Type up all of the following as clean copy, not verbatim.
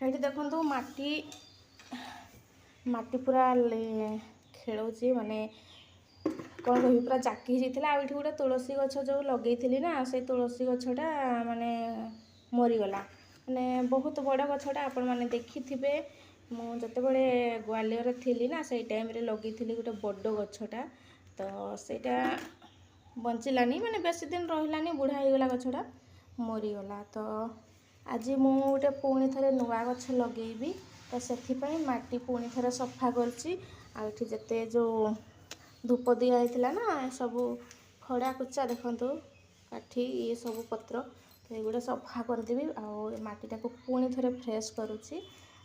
ये देखो माटी माटी पूरा खेलुची माने कौन कह पूरा जाकी जाता ये गोटे तुलसी गछ जो लगे ना से तुलसी गछटा माने मरीगला माने बहुत बड़ गछटा आपण मैंने देखि थे मुझे ग्वालियर थी ना से टाइम रे लगी गोटे बड़ गछटा तो सेटा बंचिलानी माने बेसी दिन रहिलानी बुढ़ा होगला गछटा मरीगला तो आज मुझे पुणी थे नुआ गछ लगेबी तो से माटी पुणी थे सफा करठी जिते जो धूप दिया ना सब खड़ा कुचा देखु काठी ये सब पत्र तो ये सफा करदेवी आटीटा को पुणी थे फ्रेश करुच्ची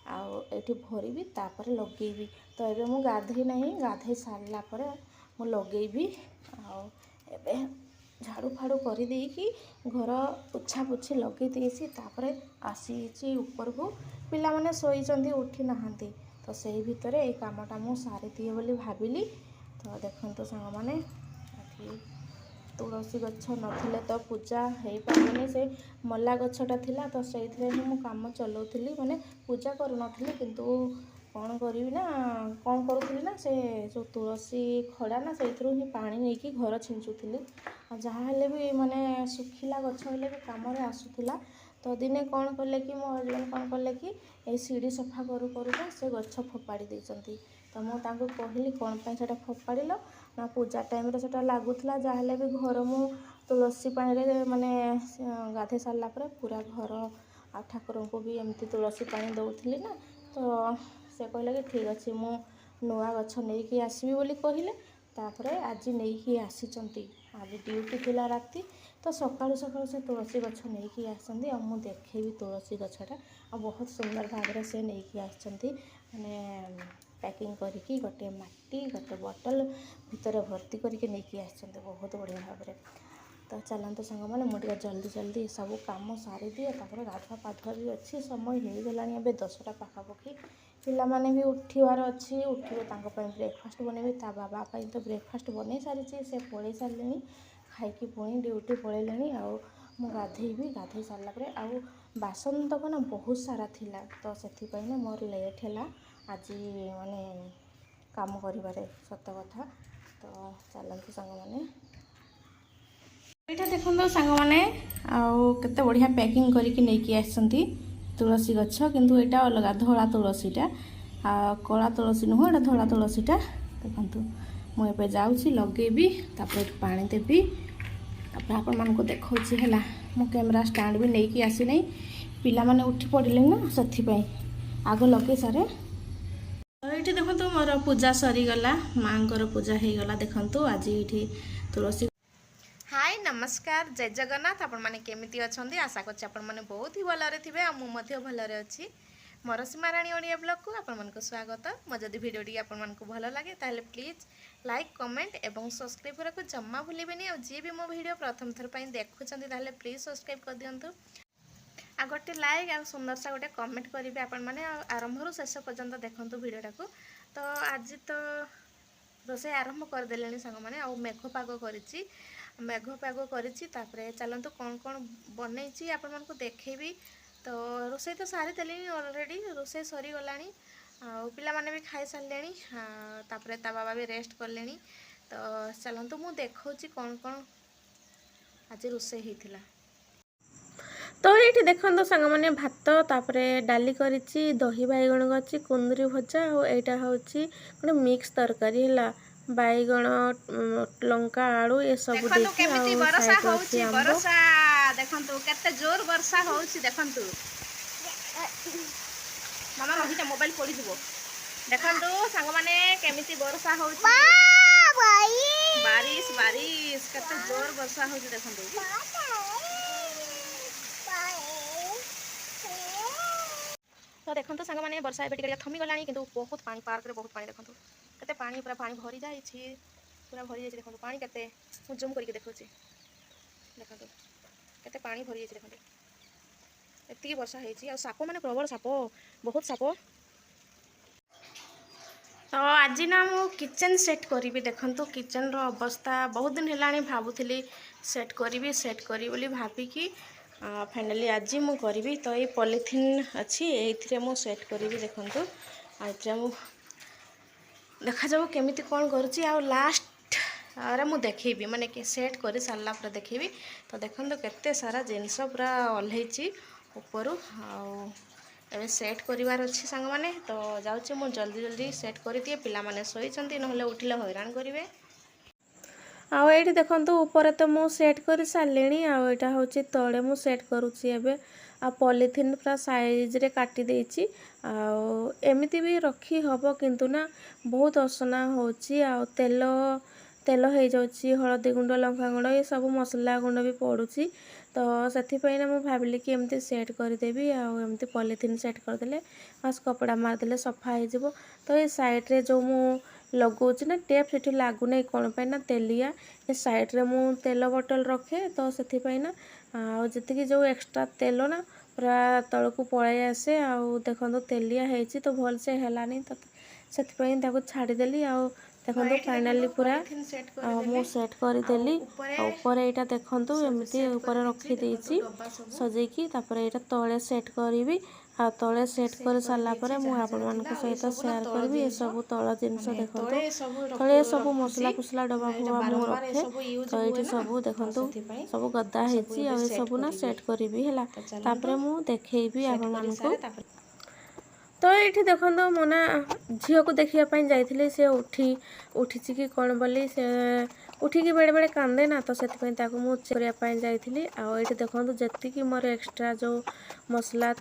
आठी भरबी तापर लगेबी तो ये मुझे गाधे ना गाधे सारापर मु लगेबी आबे झाड़ू फाड़ू कर देकी घर पोछा पोछी लगे देसी तापर आसी ऊपर को पिला माने सोईचंदी उठी नहांती तो सही भितर ये कामटा मु सारी दिए बोली भाविली तो देखो सांग माने तुलसी गछ नथिले तो पूजा हो पारेनी से मल्ला गछटा थिला तो से मु काम चलाऊली माने पूजा करूनथली किंतु कौन करी ना कौन करूली ना से जो तुलसी खड़ा ना से ही पानी नहीं कि घर छिंचुली जहाँ हेले भी माने सुखिला गछ हेले भी काम आसूला तो दिने कौन कले कि मो हजबैंड कौन कले कि ये सीढ़ी सफा करू करू से गछ फोपाड़ी देइचंती तो मुझे कहली कौन पाई सेटा फोपाड़िल ना पूजा टाइम रे सेटा लागुला जहाँ हेले भी घर मु तुलसी पानी रे माने गाधे सारा पर पूरा घर आ ठाकुर को भी एमती तुलसी पानी दौली ना तो से कहले कि ठीक अच्छे मु नुआ गछ नहीं आसबी बोली कहले तापर आज नहीं आसीचंती आज ड्यूटी थिला राती तो सकाळु सकाळु से तुलसी गछ नहीं आसती आ मु देखेबी तुलसी गछटा आ बहुत सुंदर भाव से नहीं आसती माने पैकिंग करके गोटे माटी गोटे बोतल भितर भर्ती करके नहीं आसती बहुत बढ़िया भाव तो चलते सांग मैंने मुझे जल्दी जल्दी सब कम सारी दिए तापर गाधुआ पाधुआ भी अच्छी समय हो गलानी ए 10टा पाखापाखि पिलामाने भी उठिबार अच्छी उठे ब्रेकफास्ट बनैबी ता बाबा तो ब्रेकफास्ट बन सारी से पलि सारे खाई पुणी ड्यूटी पलैले आउ गाधेबी गाधे सारापर आउ बासन तक ना बहुत सारा थिला तो से मोर लेट है आज माने काम करिबारे सत कथा तो चलते सांग मैंने देखो सांग मैंने आते बढ़िया पैकिंग करके नहीं आसती तुलसी गछ किंतु यहाँ अलग धला तुलसीटा कला तुलसी नुह एटा धला तुलसीटा देखु मुझे जाऊँगी लगेबी तापर पानी देवी तापर आपण मानक देखा है मो कैमेरा स्टांड भी नहीं आसी नहीं पिला माने उठी पड़े ना से आग लगे सारे ये देखो मोर पूजा सरीगला माँ पूजा हो गला देखु आज ये तुलसी हाय नमस्कार जय जगन्नाथ आपण माने केमिति अछंदी आशा करछि आपण माने बहुत ही भलरे थिबे आ मु मध्ये भलरे अछि मोर सीमाराणी ओडिया ब्लॉग को आपण मानक स्वागत मो जदि वीडियो टी आपण मानक भल लागे ताले प्लीज लाइक कमेंट एवं सब्सक्राइब करको जम्मा भूलिबेनी आ जे भी मो वीडियो प्रथम थर पई देखुछंदी ताले प्लीज सब्सक्राइब कर दियंतु आ गोटे लाइक आ सुंदर सा गोटे कमेंट करिवे आपण माने आरंभ रु शेष पर्यंत देखंतु वीडियोटा को तो आज तो रोसे आरंभ कर देलेनी संग माने आ मेघ पाग करिछि मेघ पाग करिछि तापरे चलंतु कौन कौन बनैछि आपण मानकु देखेबी तो रोसे तो सारी देली ऑलरेडी रोसे सरी गलानी आ पिला माने भी खाई सारलेनी तापरे ता बाबा भी रेस्ट करलेनी तो चलंतु मु देखौछि कौन कौन आज रोसे हेतिला तो ये देखो सांग मैंने भात तापरे डाली करिछि दही बैगण करछि कुंदरी भजा और यहाँ हूँ गोटे मिक्स तरकारी है बैगण लंका आलू ये सब देखंतु केते जोर वर्षा होउछि देखंतु मामा रहिटा मोबाइल पड़ी दिबो देखंतु सांग माने केमिति वर्षा होउछि बारिश बारिश केते जोर वर्षा होउछि देखंतु तो देखो सांग मैंने वर्षा एवं थमी गला कि बहुत पानी पार्क रे बहुत पानी देखो केते पानी पूरा पानी भरी जाए पूरा भरी जाए देखो पानी केते मु जूम करके देखो देखो केते पानी भरी जाए देखो एति वर्षा होती आ साप मैंने प्रबल साप बहुत साप तो आज ना मु किचन सेट करी देखो किचन रो अवस्था बहुत दिन है भावुली सेट करी बोली भाविकी फाइनाली आज मु करी तो ये पॉलिथिन अच्छी ये मु सेट करी देखूँ आ देखा जाऊ केमी कौन करुँची आ लास्ट अरे मु देखेबी माने कि सेट कर सारा पर देखेबी। तो देखो केते सारा जिनस पूरा ओल्लैची ऊपर आउ सेट करिवार अच्छी सांग माने। तो जाऊँ मु जल्दी जल्दी सेट कर दिए पिला माने शोइचंती नहले उठिले हैरान करिवे। आउ ये देखो ऊपर तो मु सेट कर सारे आईटा हूँ तले मु सेट करुँची एबे आ पॉलिथिन पूरा साइज रे काटी देछि एमती भी रखी हबो किंतु ना बहुत असना होची आ तेल तेल हो जाउची हळदी गुंड लंका गुंड ये सब मसला गुंड भी पड़ुची। तो से ना मुझे भाविली कि एमती सेट करदेवी आमती पॉलिथिन सेट करदे बस कपड़ा मारदे सफा हो। तो ये साइड्रे जो मु लगौची ना टेप से लगुना कौन पे ना तेलिया ये साइड्रे मु तेल बोतल रखे। तो से ना जी जो एक्स्ट्रा तेल ना पूरा तल को पलि आसे देखो तेलिया होती तो भल से है तो से छाड़देली देखो फाइनाली पूरा मु सेट करदेली ऊपर यहाँ देखूँ एमती ऊपर रखीदे सजेकी यहाँ तले सेट करी आ तले सेट कर सारापर मुझे सहित सेयार करी ये सब तल जिनस देखो तले सब मसला कुसला डबा फबा मु रखे। तो ये सब देखो सब गदा हो सब ना सेट करी है मु देखी आपण मानू। तो ये देखो मोना झील को देखापी जाइए सी उठी कि कौन बोली से उठिकी बेले बेले कांदे ना तो से मुझे जाइली आठ देखो जी मोर एक्स्ट्रा जो मसला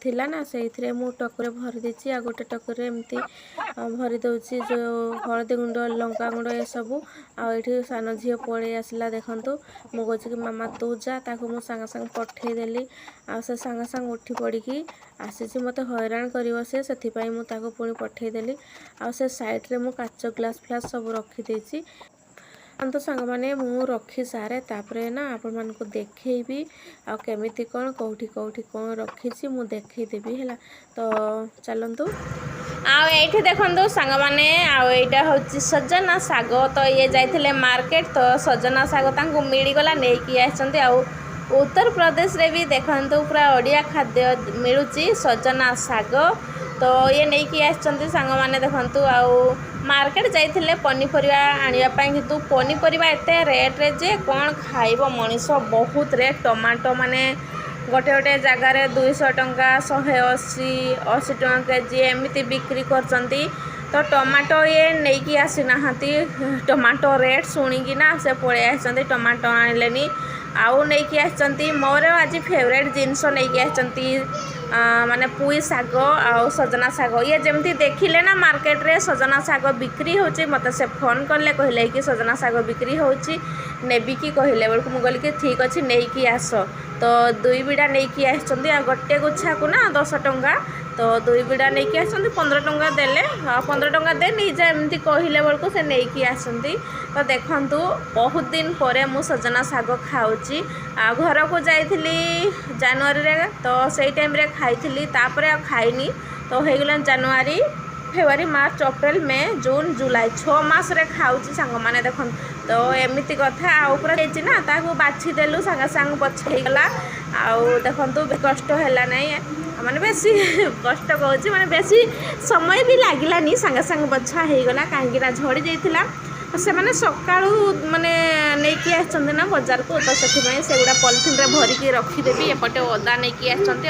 थिला ना से मु टकुरे भरी देती आ गोटे टकुरे एमती भरी दूसरी जो हलदी गुंड लंका गुंड ये सब आठी सान झी पलि आसला देखूँ मु कहे कि मामा तू जा मुझे सांगे सांगे पठेदेली से सांगे सांगे उठी पड़ी आसी मत हैरान कर से पुणी पठेदेली आ से सैड्रे मु काच ग्लास फ्लास सब रखीदे। तो सांग मैंने मु रखी सारे तापरे ना आपण मानक देखी आमिति कौन कौटी कौटी कौन रखी मु देखदेवी है। तो चलतु आठी देखु सांग मैंने आईटा हूँ सजना साग। तो ये जाइए मार्केट तो सजना साग मिलगला नहीं आसते उत्तर प्रदेश रे भी देखु पूरा ओडिया खाद्य मिलूँ सजना साग। तो ये नहीं आसते सांग मैंने देखु मार्केट जाइए पनीपरिया आनापी कितु पनीपरिया एत रेट्रे जे कौन खाइब मनीष बहुत रेट टमाटो माने गोटे गोटे जगार 200 टंका 180 टंका केजी एमती बिक्री करचंती। तो टमाटो ये नहीं आसीना टमाटो रेट शुणिकिना से पलि आसती टमाटो आनिलेनी आउ नहीं आसती मोर आज फेवरेट जिनस नहीं आसती माने पुई साग आ सजना साग ये जमती देखिले ना मार्केट रे सजना साग बिक्री होची मत से फोन करले कहले कि सजना साग बिक्री होची नेबी की कहले बेलू मुझे कि ठीक अच्छे नहीं आस। तो 2 बिड़ा नहीं आसती गोटे गुच्छा को ना 10 टंका तो 2 बिड़ा नहीं आसती 15 टंका देले 15 टंका दे निजे एमती कहले बेलू से नहीं आसती। तो देखूँ बहुत दिन पर मु सजना साग खाऊची घर को जाइली जनवरी रे तो सही टाइम रे खाई तापर खाइनी। तो हो गला जनवरी फेब्रुआरी मार्च अप्रैल मे जून जुलाई 6 मास रे खाऊची सांग माने देखो। तो एमती कथा आगे ना ताकू बाछी देलु सांगे सांग बचेगला देखु कष्ट है नहीं माने बेसी कष्ट कहूँ माने बेसी समय भी लगिलानी सांगे सांगे बछा होगला कहीं झड़ी जाइला से मैंने सकाळू माने नहीं आसते ना बाजार को। तो से गुड़ा पॉलिथिन रे भरिकी रखीदेवी एपटे अदा नहीं आसते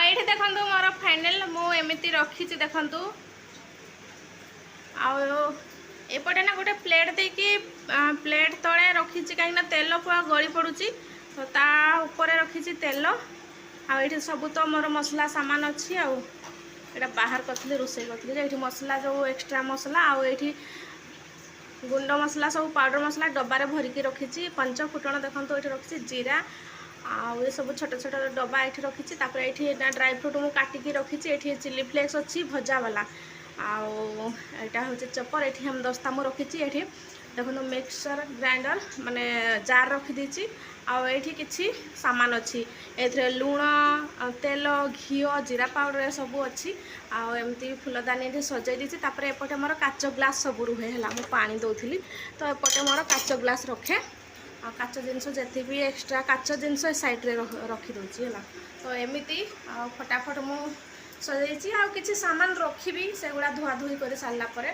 ये देखो मोर फाइनल मुझे रखी देखु एपटे ना गोटे प्लेट देकी प्लेट तले रखी कहीं तेल पूरा गली पड़ुची तो ता ऊपर रखी तेल आठी सब तो मोर मसला सामान अच्छी आटा बाहर करी रोषे करी ये मसला जो एक्स्ट्रा मसला आठी गुंड मसला सब पाउडर मसला डब्बारे भरिकी रखी 5 फुटण देखो ये रखी जीरा ये सब छोट छोट डब्बा ये रखी ये ड्राई फ्रूट मुझे काटिकी रखी ये चिली फ्लेक्स अच्छी भजा वाला आटा हूँ चपर ये हम दस्ता मुझे रखी ये देखो मिक्सर ग्राइंडर माने जार रखीदी आठी किसी सामान अच्छी ए लुण तेल घी जीरा पाउडर सब अच्छी आमती फुलदानी सजाई देती एपटे मोर काच ग्लास सब रुहे है मुझे पानी दौली तो एपटे मोर काच ग्लास रखे ଆଉ କାଚ ଜିନିଷ ଯେତେ ବି ଏକ୍ସଟ୍ରା କାଚ ଜିନିଷ ସାଇଡ଼୍ରେ ରଖିଦେଉଛି ହେଲା। ତ ଏମିତି ଆଉ ଫଟାଫଟ ମୁଁ ସଜେଇଛି। ଆଉ କିଛି ସାମାନ ରଖିବି, ସେଗୁଡ଼ା ଧୁଆ ଧୁଇ କରି ସାରିଲା ପରେ